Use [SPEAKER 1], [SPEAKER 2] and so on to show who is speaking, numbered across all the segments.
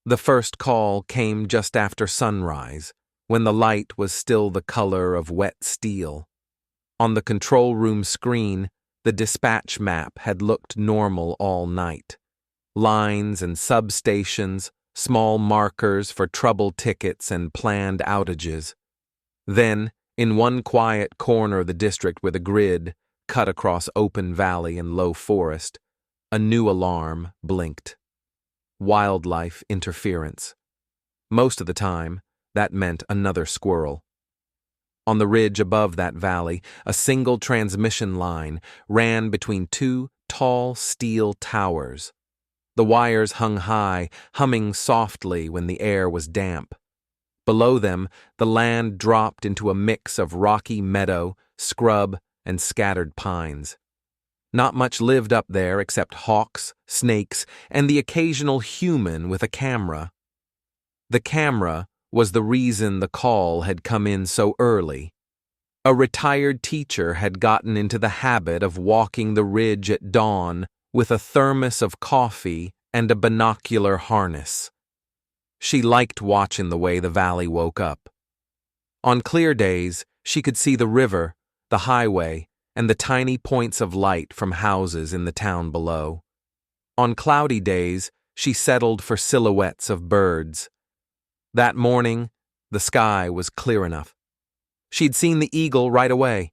[SPEAKER 1] The first call came just after sunrise, when the light was still the color of wet steel. On the control room screen, the dispatch map had looked normal all night. Lines and substations, small markers for trouble tickets and planned outages. Then, in one quiet corner of the district with a grid cut across open valley and low forest, a new alarm blinked. Wildlife interference. Most of the time, that meant another squirrel. On the ridge above that valley, a single transmission line ran between two tall steel towers. The wires hung high, humming softly when the air was damp. Below them, the land dropped into a mix of rocky meadow, scrub, and scattered pines. Not much lived up there except hawks, snakes, and the occasional human with a camera. The camera was the reason the call had come in so early. A retired teacher had gotten into the habit of walking the ridge at dawn with a thermos of coffee and a binocular harness. She liked watching the way the valley woke up. On clear days, she could see the river, the highway, and the tiny points of light from houses in the town below. On cloudy days, she settled for silhouettes of birds. That morning, the sky was clear enough. She'd seen the eagle right away.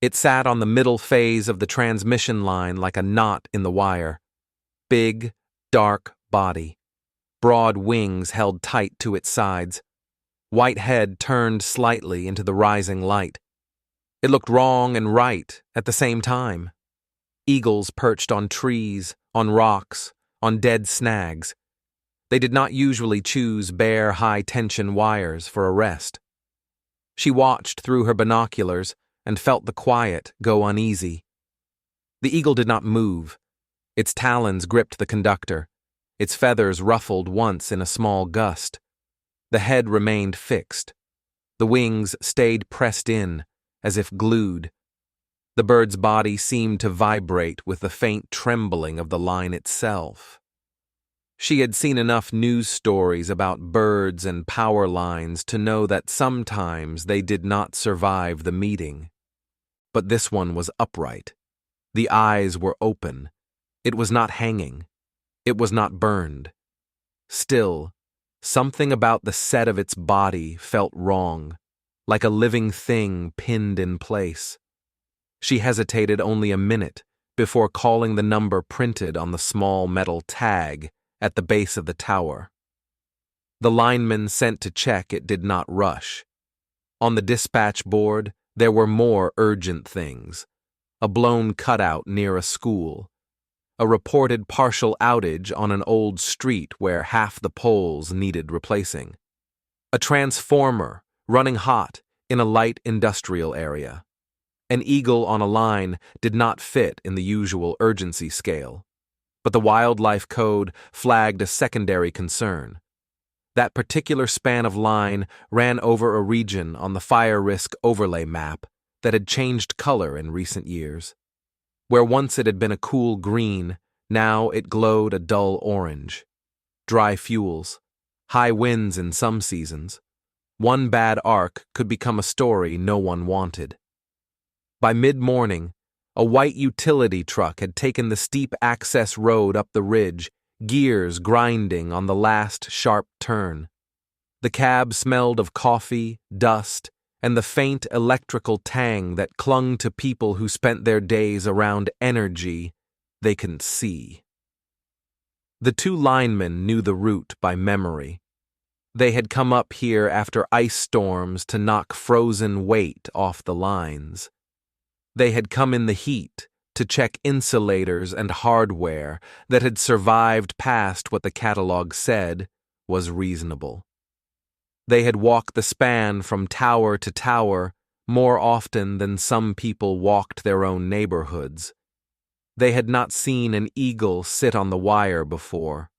[SPEAKER 1] It sat on the middle phase of the transmission line like a knot in the wire. Big, dark body. Broad wings held tight to its sides. White head turned slightly into the rising light. It looked wrong and right at the same time. Eagles perched on trees, on rocks, on dead snags. They did not usually choose bare, high-tension wires for a rest. She watched through her binoculars and felt the quiet go uneasy. The eagle did not move. Its talons gripped the conductor. Its feathers ruffled once in a small gust. The head remained fixed. The wings stayed pressed in, as if glued. The bird's body seemed to vibrate with the faint trembling of the line itself. She had seen enough news stories about birds and power lines to know that sometimes they did not survive the meeting. But this one was upright. The eyes were open. It was not hanging. It was not burned. Still, something about the set of its body felt wrong, like a living thing pinned in place. She hesitated only a minute before calling the number printed on the small metal tag at the base of the tower. The lineman sent to check it did not rush. On the dispatch board, there were more urgent things. A blown cutout near a school. A reported partial outage on an old street where half the poles needed replacing. A transformer running hot in a light industrial area. An eagle on a line did not fit in the usual urgency scale, but the wildlife code flagged a secondary concern. That particular span of line ran over a region on the fire risk overlay map that had changed color in recent years. Where once it had been a cool green, now it glowed a dull orange. Dry fuels, high winds in some seasons. One bad arc could become a story no one wanted. By mid-morning, a white utility truck had taken the steep access road up the ridge, gears grinding on the last sharp turn. The cab smelled of coffee, dust, and the faint electrical tang that clung to people who spent their days around energy they couldn't see. The two linemen knew the route by memory. They had come up here after ice storms to knock frozen weight off the lines. They had come in the heat to check insulators and hardware that had survived past what the catalog said was reasonable. They had walked the span from tower to tower more often than some people walked their own neighborhoods. They had not seen an eagle sit on the wire before.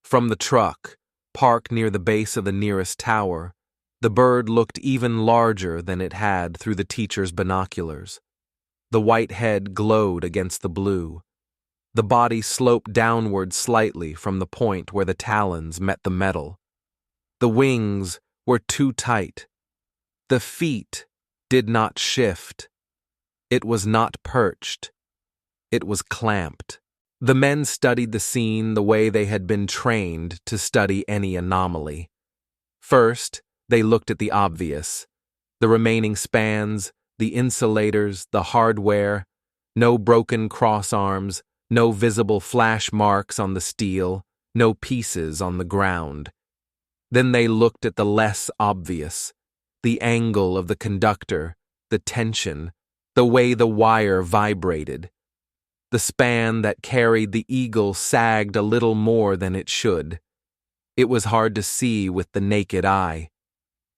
[SPEAKER 1] From the truck, parked near the base of the nearest tower, the bird looked even larger than it had through the teacher's binoculars. The white head glowed against the blue. The body sloped downward slightly from the point where the talons met the metal. The wings were too tight. The feet did not shift. It was not perched. It was clamped. The men studied the scene the way they had been trained to study any anomaly. First, they looked at the obvious. The remaining spans, the insulators, the hardware, no broken cross arms, no visible flash marks on the steel, no pieces on the ground. Then they looked at the less obvious, the angle of the conductor, the tension, the way the wire vibrated. The span that carried the eagle sagged a little more than it should. It was hard to see with the naked eye.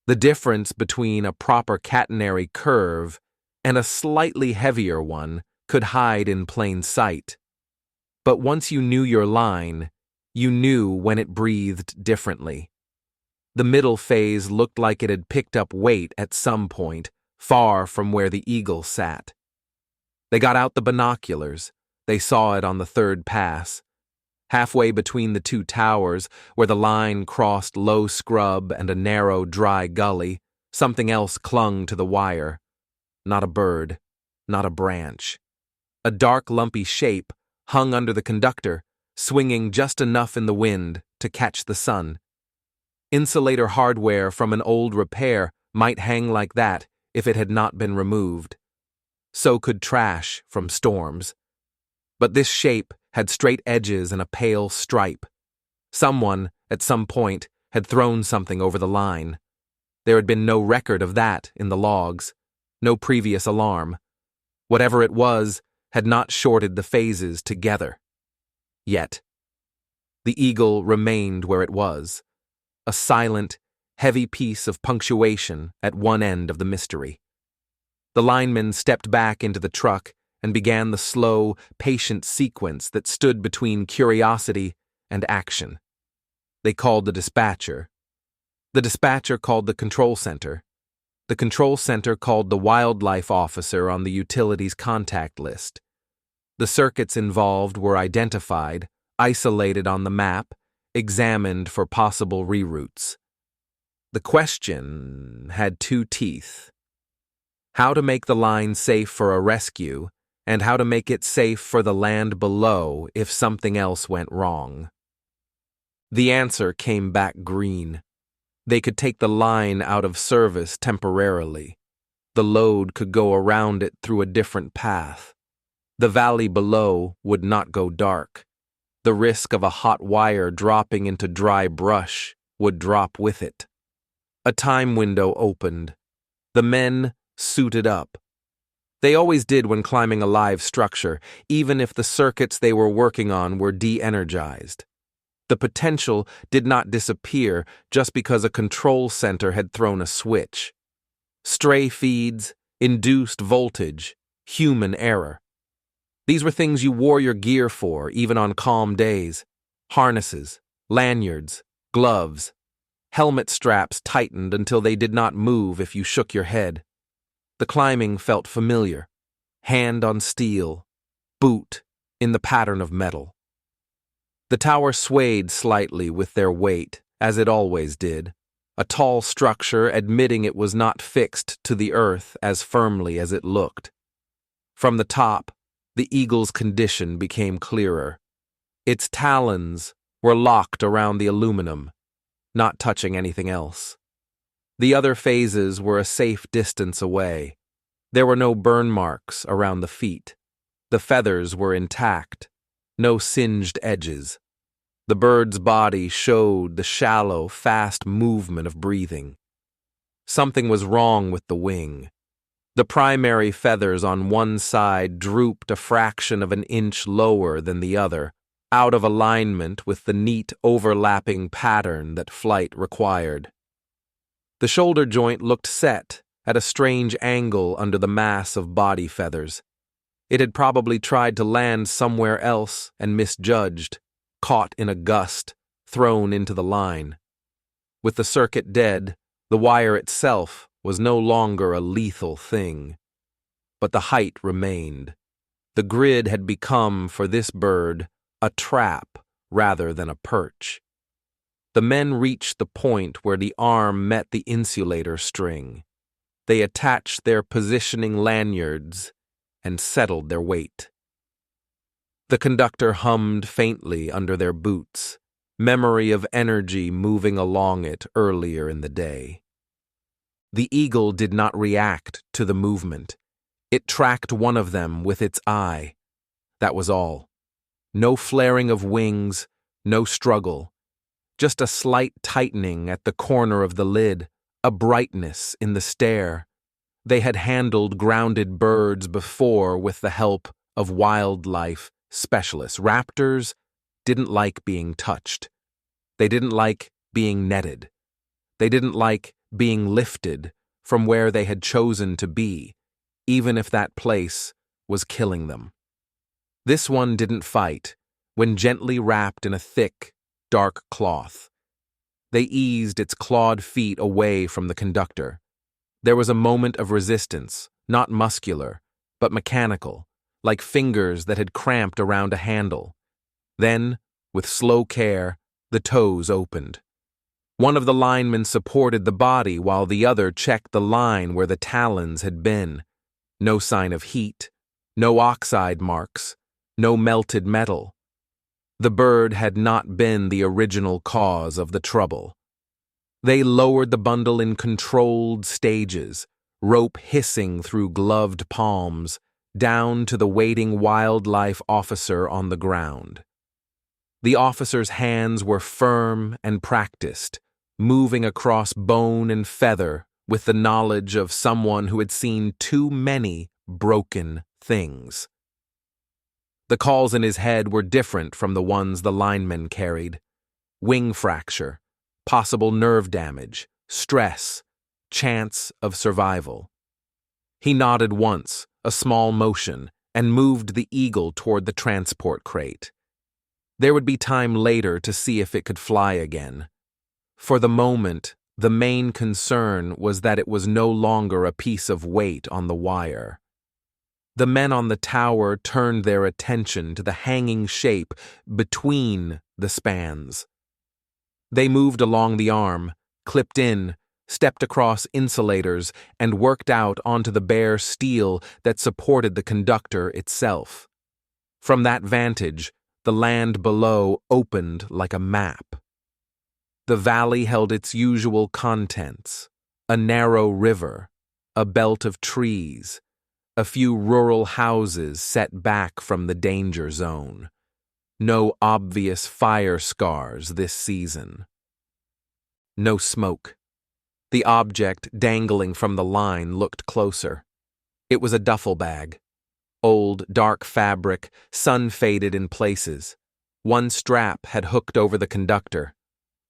[SPEAKER 1] The difference between a proper catenary curve and a slightly heavier one could hide in plain sight. But once you knew your line, you knew when it breathed differently. The middle phase looked like it had picked up weight at some point, far from where the eagle sat. They got out the binoculars. They saw it on the third pass. Halfway between the two towers, where the line crossed low scrub and a narrow, dry gully, something else clung to the wire. Not a bird, not a branch. A dark, lumpy shape hung under the conductor, swinging just enough in the wind to catch the sun. Insulator hardware from an old repair might hang like that if it had not been removed. So could trash from storms. But this shape had straight edges and a pale stripe. Someone, at some point, had thrown something over the line. There had been no record of that in the logs, no previous alarm. Whatever it was had not shorted the phases together. Yet. The eagle remained where it was, a silent, heavy piece of punctuation at one end of the mystery. The linemen stepped back into the truck and began the slow, patient sequence that stood between curiosity and action. They called the dispatcher. The dispatcher called the control center. The control center called the wildlife officer on the utilities contact list. The circuits involved were identified, isolated on the map, examined for possible reroutes. The question had two teeth: how to make the line safe for a rescue, and how to make it safe for the land below if something else went wrong. The answer came back green. They could take the line out of service temporarily. The load could go around it through a different path. The valley below would not go dark. The risk of a hot wire dropping into dry brush would drop with it. A time window opened. The men suited up. They always did when climbing a live structure, even if the circuits they were working on were de-energized. The potential did not disappear just because a control center had thrown a switch. Stray feeds, induced voltage, human error. These were things you wore your gear for, even on calm days. Harnesses, lanyards, gloves. Helmet straps tightened until they did not move if you shook your head. The climbing felt familiar. Hand on steel, boot in the pattern of metal. The tower swayed slightly with their weight, as it always did, a tall structure admitting it was not fixed to the earth as firmly as it looked. From the top, the eagle's condition became clearer. Its talons were locked around the aluminum, not touching anything else. The other phases were a safe distance away. There were no burn marks around the feet. The feathers were intact, no singed edges. The bird's body showed the shallow, fast movement of breathing. Something was wrong with the wing. The primary feathers on one side drooped a fraction of an inch lower than the other, out of alignment with the neat overlapping pattern that flight required. The shoulder joint looked set at a strange angle under the mass of body feathers. It had probably tried to land somewhere else and misjudged, caught in a gust, thrown into the line. With the circuit dead, the wire itself was no longer a lethal thing. But the height remained. The grid had become, for this bird, a trap rather than a perch. The men reached the point where the arm met the insulator string. They attached their positioning lanyards and settled their weight. The conductor hummed faintly under their boots, memory of energy moving along it earlier in the day. The eagle did not react to the movement. It tracked one of them with its eye. That was all. No flaring of wings, no struggle. Just a slight tightening at the corner of the lid, a brightness in the stare. They had handled grounded birds before with the help of wildlife specialists. Raptors didn't like being touched. They didn't like being netted. They didn't like being lifted from where they had chosen to be, even if that place was killing them. This one didn't fight when gently wrapped in a thick, dark cloth. They eased its clawed feet away from the conductor. There was a moment of resistance, not muscular, but mechanical, like fingers that had cramped around a handle. Then, with slow care, the toes opened. One of the linemen supported the body while the other checked the line where the talons had been. No sign of heat, no oxide marks, no melted metal. The bird had not been the original cause of the trouble. They lowered the bundle in controlled stages, rope hissing through gloved palms, down to the waiting wildlife officer on the ground. The officer's hands were firm and practiced, moving across bone and feather with the knowledge of someone who had seen too many broken things. The calls in his head were different from the ones the linemen carried. Wing fracture, possible nerve damage, stress, chance of survival. He nodded once, a small motion, and moved the eagle toward the transport crate. There would be time later to see if it could fly again. For the moment, the main concern was that it was no longer a piece of weight on the wire. The men on the tower turned their attention to the hanging shape between the spans. They moved along the arm, clipped in, stepped across insulators, and worked out onto the bare steel that supported the conductor itself. From that vantage, the land below opened like a map. The valley held its usual contents: a narrow river, a belt of trees, a few rural houses set back from the danger zone. No obvious fire scars this season. No smoke. The object dangling from the line looked closer. It was a duffel bag. Old, dark fabric, sun-faded in places. One strap had hooked over the conductor.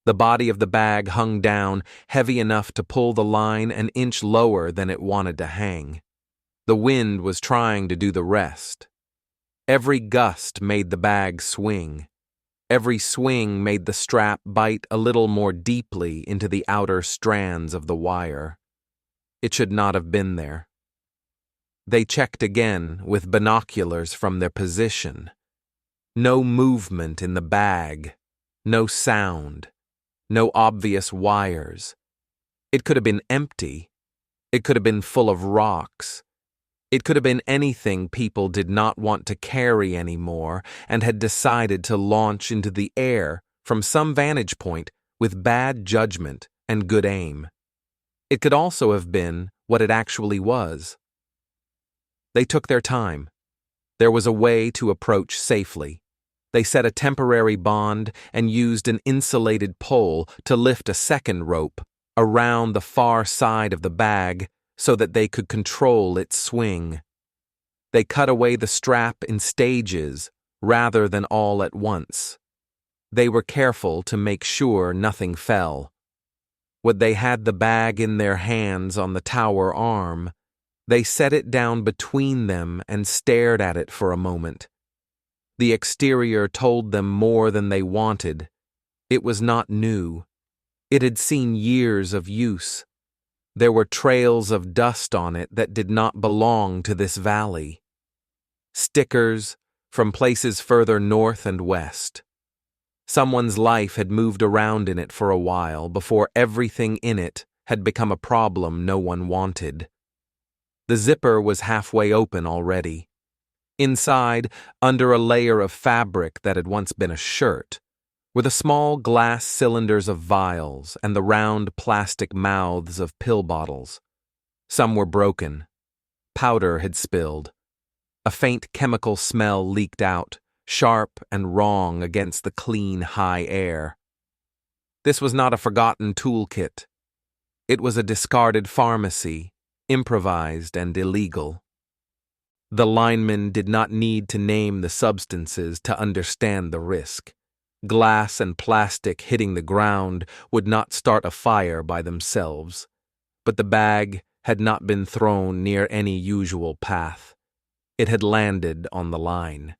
[SPEAKER 1] The body of the bag hung down, heavy enough to pull the line an inch lower than it wanted to hang. The wind was trying to do the rest. Every gust made the bag swing. Every swing made the strap bite a little more deeply into the outer strands of the wire. It should not have been there. They checked again with binoculars from their position. No movement in the bag, no sound, no obvious wires. It could have been empty. It could have been full of rocks. It could have been anything people did not want to carry anymore and had decided to launch into the air from some vantage point with bad judgment and good aim. It could also have been what it actually was. They took their time. There was a way to approach safely. They set a temporary bond and used an insulated pole to lift a second rope around the far side of the bag so that they could control its swing. They cut away the strap in stages rather than all at once. They were careful to make sure nothing fell. When they had the bag in their hands on the tower arm, they set it down between them and stared at it for a moment. The exterior told them more than they wanted. It was not new. It had seen years of use. There were trails of dust on it that did not belong to this valley. stickers from places further north and west. Someone's life had moved around in it for a while before everything in it had become a problem no one wanted. The zipper was halfway open already. Inside, under a layer of fabric that had once been a shirt, were the small glass cylinders of vials and the round plastic mouths of pill bottles. Some were broken. Powder had spilled. A faint chemical smell leaked out, sharp and wrong against the clean, high air. This was not a forgotten toolkit. It was a discarded pharmacy, improvised and illegal. The linemen did not need to name the substances to understand the risk. Glass and plastic hitting the ground would not start a fire by themselves, but the bag had not been thrown near any usual path. It had landed on the line.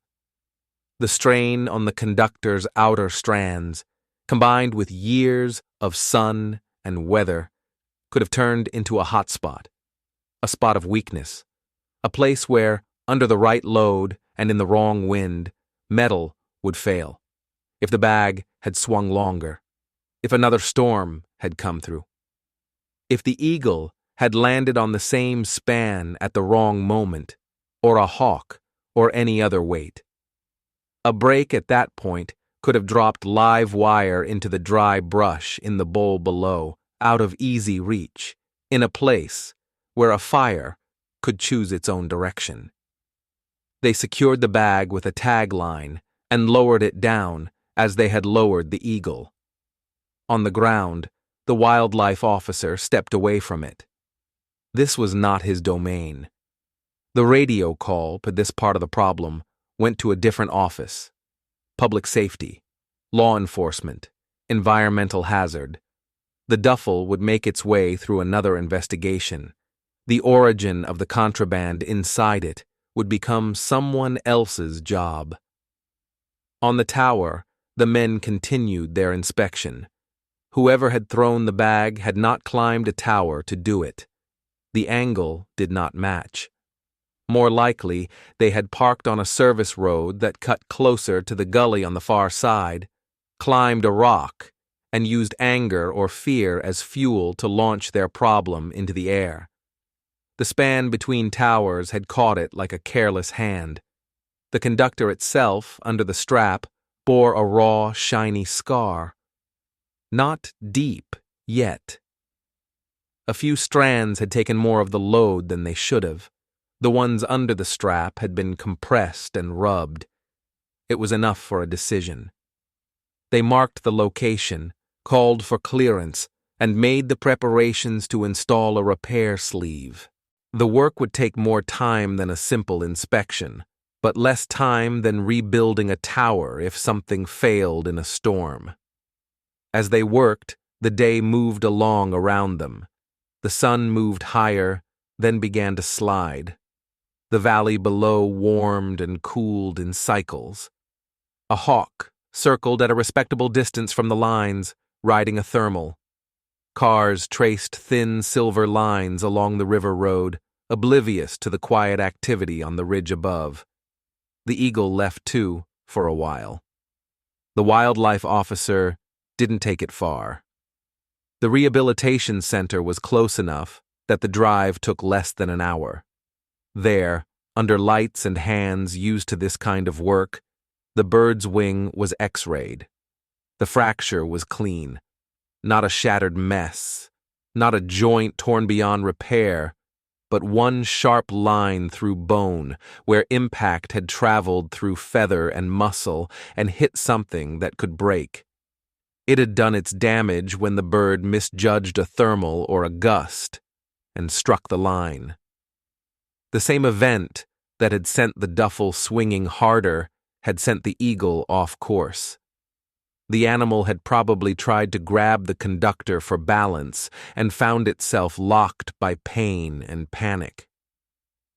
[SPEAKER 1] The strain on the conductor's outer strands, combined with years of sun and weather, could have turned into a hot spot, a spot of weakness, a place where, under the right load and in the wrong wind, metal would fail, if the bag had swung longer, if another storm had come through. If the eagle had landed on the same span at the wrong moment, or a hawk, or any other weight. A break at that point could have dropped live wire into the dry brush in the bowl below, out of easy reach, in a place where a fire could choose its own direction. They secured the bag with a tag line and lowered it down as they had lowered the eagle. On the ground, the wildlife officer stepped away from it. This was not his domain. The radio call for this part of the problem went to a different office: public safety, law enforcement, environmental hazard. The duffel would make its way through another investigation. The origin of the contraband inside it would become someone else's job. On the tower, the men continued their inspection. Whoever had thrown the bag had not climbed a tower to do it. The angle did not match. More likely, they had parked on a service road that cut closer to the gully on the far side, climbed a rock, and used anger or fear as fuel to launch their problem into the air. The span between towers had caught it like a careless hand. The conductor itself, under the strap, bore a raw, shiny scar. Not deep yet. A few strands had taken more of the load than they should have. The ones under the strap had been compressed and rubbed. It was enough for a decision. They marked the location, called for clearance, and made the preparations to install a repair sleeve. The work would take more time than a simple inspection, but less time than rebuilding a tower if something failed in a storm. As they worked, the day moved along around them. The sun moved higher, then began to slide. The valley below warmed and cooled in cycles. A hawk circled at a respectable distance from the lines, riding a thermal. Cars traced thin silver lines along the river road, oblivious to the quiet activity on the ridge above. The eagle left too, for a while. The wildlife officer didn't take it far. The rehabilitation center was close enough that the drive took less than an hour. There, under lights and hands used to this kind of work, the bird's wing was x-rayed. The fracture was clean. Not a shattered mess, not a joint torn beyond repair, but one sharp line through bone where impact had traveled through feather and muscle and hit something that could break. It had done its damage when the bird misjudged a thermal or a gust and struck the line. The same event that had sent the duffel swinging harder had sent the eagle off course. The animal had probably tried to grab the conductor for balance and found itself locked by pain and panic.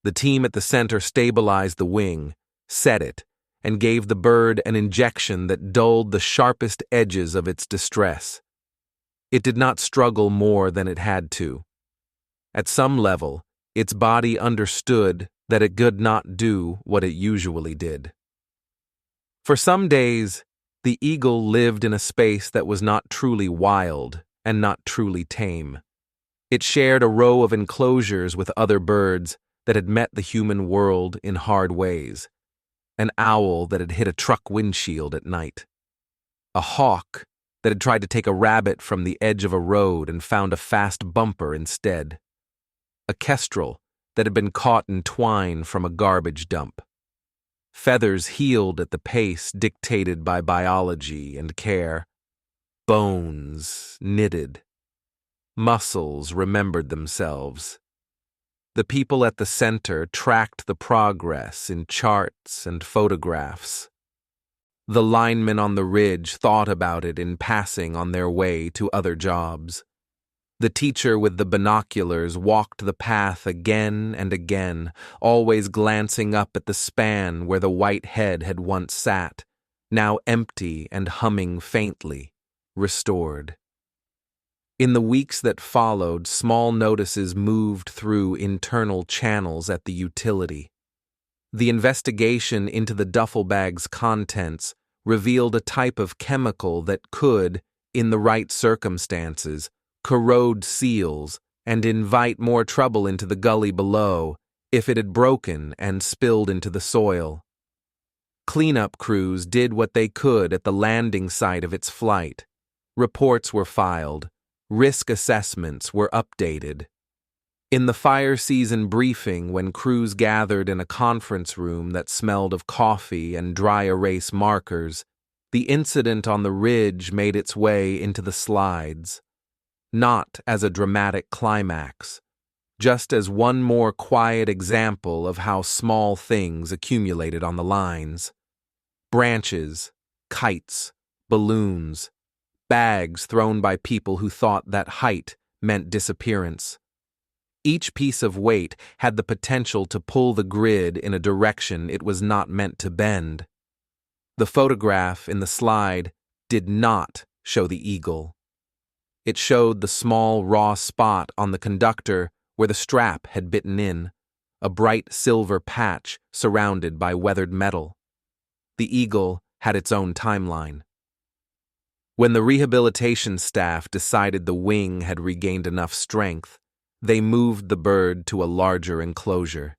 [SPEAKER 1] The team at the center stabilized the wing, set it, and gave the bird an injection that dulled the sharpest edges of its distress. It did not struggle more than it had to. At some level, its body understood that it could not do what it usually did. For some days, the eagle lived in a space that was not truly wild and not truly tame. It shared a row of enclosures with other birds that had met the human world in hard ways. An owl that had hit a truck windshield at night. A hawk that had tried to take a rabbit from the edge of a road and found a fast bumper instead. A kestrel that had been caught in twine from a garbage dump. Feathers healed at the pace dictated by biology and care. Bones knitted. Muscles remembered themselves. The people at the center tracked the progress in charts and photographs. The linemen on the ridge thought about it in passing on their way to other jobs. The teacher with the binoculars walked the path again and again, always glancing up at the span where the white head had once sat, now empty and humming faintly, restored. In the weeks that followed, small notices moved through internal channels at the utility. The investigation into the duffel bag's contents revealed a type of chemical that could, in the right circumstances, corrode seals and invite more trouble into the gully below if it had broken and spilled into the soil. Cleanup crews did what they could at the landing site of its flight. Reports were filed. Risk assessments were updated. In the fire season briefing, when crews gathered in a conference room that smelled of coffee and dry erase markers, the incident on the ridge made its way into the slides. Not as a dramatic climax, just as one more quiet example of how small things accumulated on the lines. Branches, kites, balloons, bags thrown by people who thought that height meant disappearance. Each piece of weight had the potential to pull the grid in a direction it was not meant to bend. The photograph in the slide did not show the eagle. It showed the small raw spot on the conductor where the strap had bitten in, a bright silver patch surrounded by weathered metal. The eagle had its own timeline. When the rehabilitation staff decided the wing had regained enough strength, they moved the bird to a larger enclosure.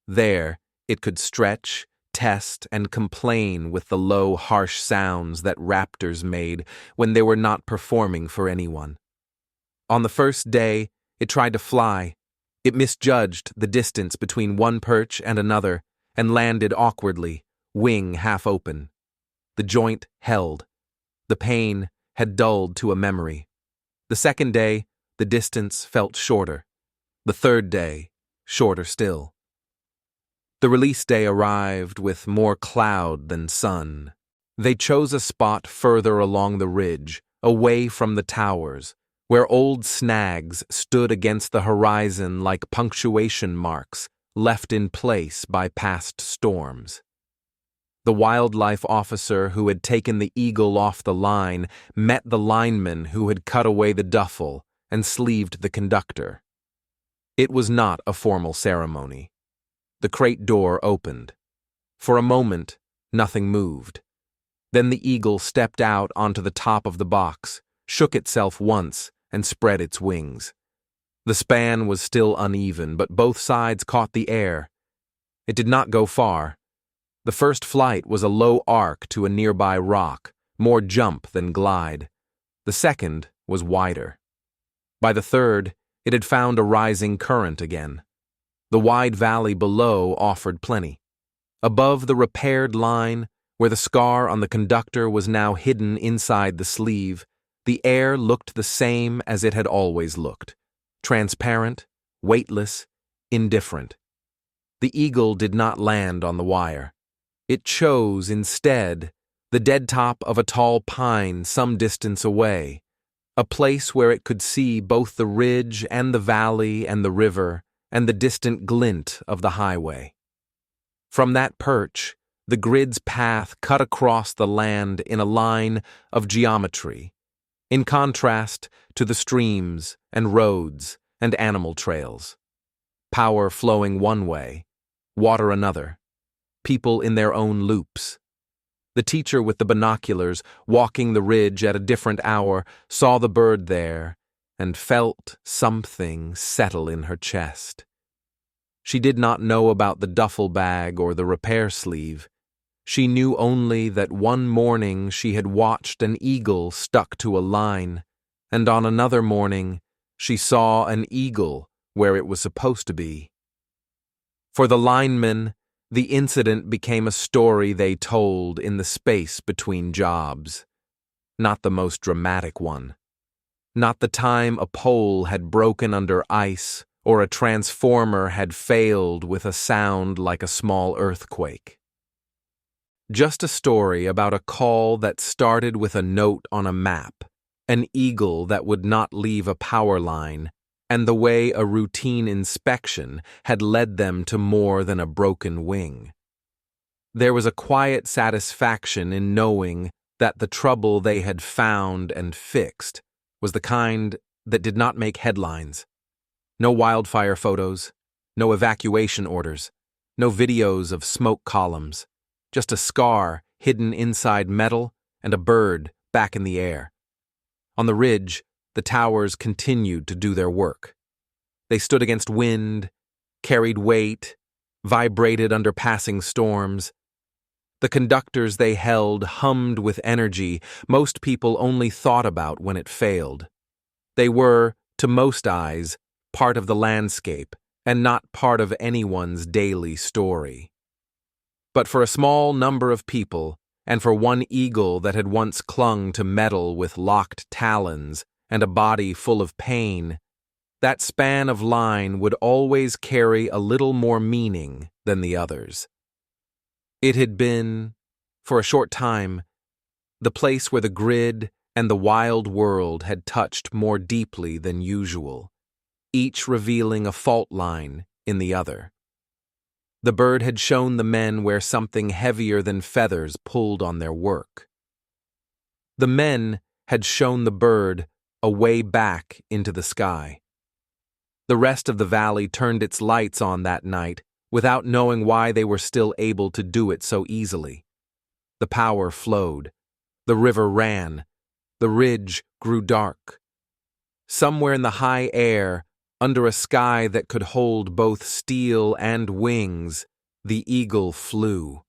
[SPEAKER 1] There, it could stretch, test, and complain with the low, harsh sounds that raptors made when they were not performing for anyone. On the first day, it tried to fly. It misjudged the distance between one perch and another and landed awkwardly, wing half open. The joint held. The pain had dulled to a memory. The second day, the distance felt shorter. The third day, shorter still. The release day arrived with more cloud than sun. They chose a spot further along the ridge, away from the towers, where old snags stood against the horizon like punctuation marks left in place by past storms. The wildlife officer who had taken the eagle off the line met the lineman who had cut away the duffel and sleeved the conductor. It was not a formal ceremony. The crate door opened. For a moment, nothing moved. Then the eagle stepped out onto the top of the box, shook itself once, and spread its wings. The span was still uneven, but both sides caught the air. It did not go far. The first flight was a low arc to a nearby rock, more jump than glide. The second was wider. By the third, it had found a rising current again. The wide valley below offered plenty. Above the repaired line, where the scar on the conductor was now hidden inside the sleeve, the air looked the same as it had always looked. Transparent, weightless, indifferent. The eagle did not land on the wire. It chose, instead, the dead top of a tall pine some distance away, a place where it could see both the ridge and the valley and the river and the distant glint of the highway. From that perch, the grid's path cut across the land in a line of geometry, in contrast to the streams and roads and animal trails. Power flowing one way, water another, people in their own loops. The teacher with the binoculars, walking the ridge at a different hour, saw the bird there and felt something settle in her chest. She did not know about the duffel bag or the repair sleeve. She knew only that one morning she had watched an eagle stuck to a line, and on another morning she saw an eagle where it was supposed to be. For the linemen, the incident became a story they told in the space between jobs. Not the most dramatic one. Not the time a pole had broken under ice or a transformer had failed with a sound like a small earthquake. Just a story about a call that started with a note on a map, an eagle that would not leave a power line, and the way a routine inspection had led them to more than a broken wing. There was a quiet satisfaction in knowing that the trouble they had found and fixed was the kind that did not make headlines. No wildfire photos, no evacuation orders, no videos of smoke columns, just a scar hidden inside metal and a bird back in the air. On the ridge, the towers continued to do their work. They stood against wind, carried weight, vibrated under passing storms. The conductors they held hummed with energy most people only thought about when it failed. They were, to most eyes, part of the landscape and not part of anyone's daily story. But for a small number of people, and for one eagle that had once clung to metal with locked talons and a body full of pain, that span of line would always carry a little more meaning than the others. It had been, for a short time, the place where the grid and the wild world had touched more deeply than usual, each revealing a fault line in the other. The bird had shown the men where something heavier than feathers pulled on their work. The men had shown the bird a way back into the sky. The rest of the valley turned its lights on that night without knowing why they were still able to do it so easily. The power flowed. The river ran. The ridge grew dark. Somewhere in the high air, under a sky that could hold both steel and wings, the eagle flew.